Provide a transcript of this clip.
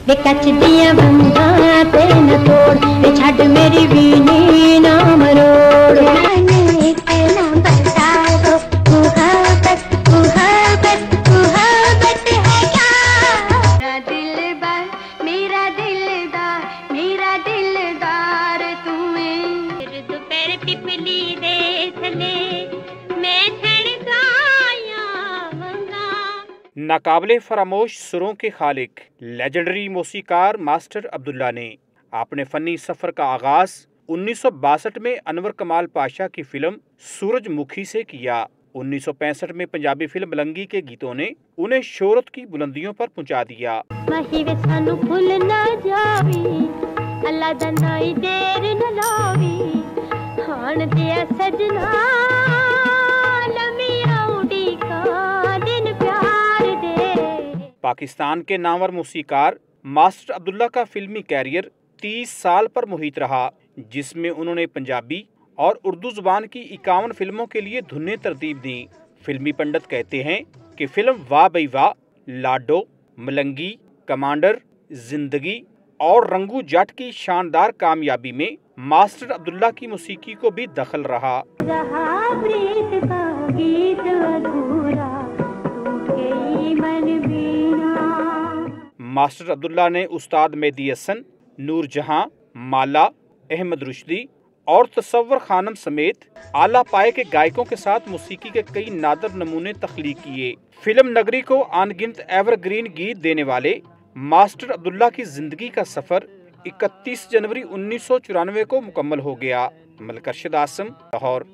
वे कच दिया बंधा ते न तोड़, वे छड़ मेरी वीणी ना मरोड़। नाकाबिले फरामोश सुरों के खालिक लेजेंडरी मौसीकार मास्टर अब्दुल्ला ने अपने फनी सफर का आगाज 1962 में अनवर कमाल पाशा की फिल्म सूरजमुखी से किया। 1965 में पंजाबी फिल्म मलंगी के गीतों ने उन्हें शोहरत की बुलंदियों पर पहुंचा दिया। पाकिस्तान के नामवर मौसीकार मास्टर अब्दुल्ला का फिल्मी कैरियर 30 साल पर मुहित रहा, जिसमें उन्होंने पंजाबी और उर्दू जुबान की 51 फिल्मों के लिए धुनें तरतीब दी। फिल्मी पंडित कहते हैं कि फिल्म वाह बई वाह, लाडो, मलंगी, कमांडर, जिंदगी और रंगू जट की शानदार कामयाबी में मास्टर अब्दुल्ला की मौसीकी को भी दखल रहा। मास्टर अब्दुल्ला ने उस्ताद मेहदी हसन, नूर जहां, माला, अहमद रुश्दी और तसव्वुर खानम समेत आला पाए के गायकों के साथ मौसीकी के कई नादर नमूने तख्लीक किए। फिल्म नगरी को अनगिनत एवरग्रीन गीत देने वाले मास्टर अब्दुल्ला की जिंदगी का सफर 31 जनवरी 1994 को मुकम्मल हो गया। मलक अरशद आसम, लाहौर।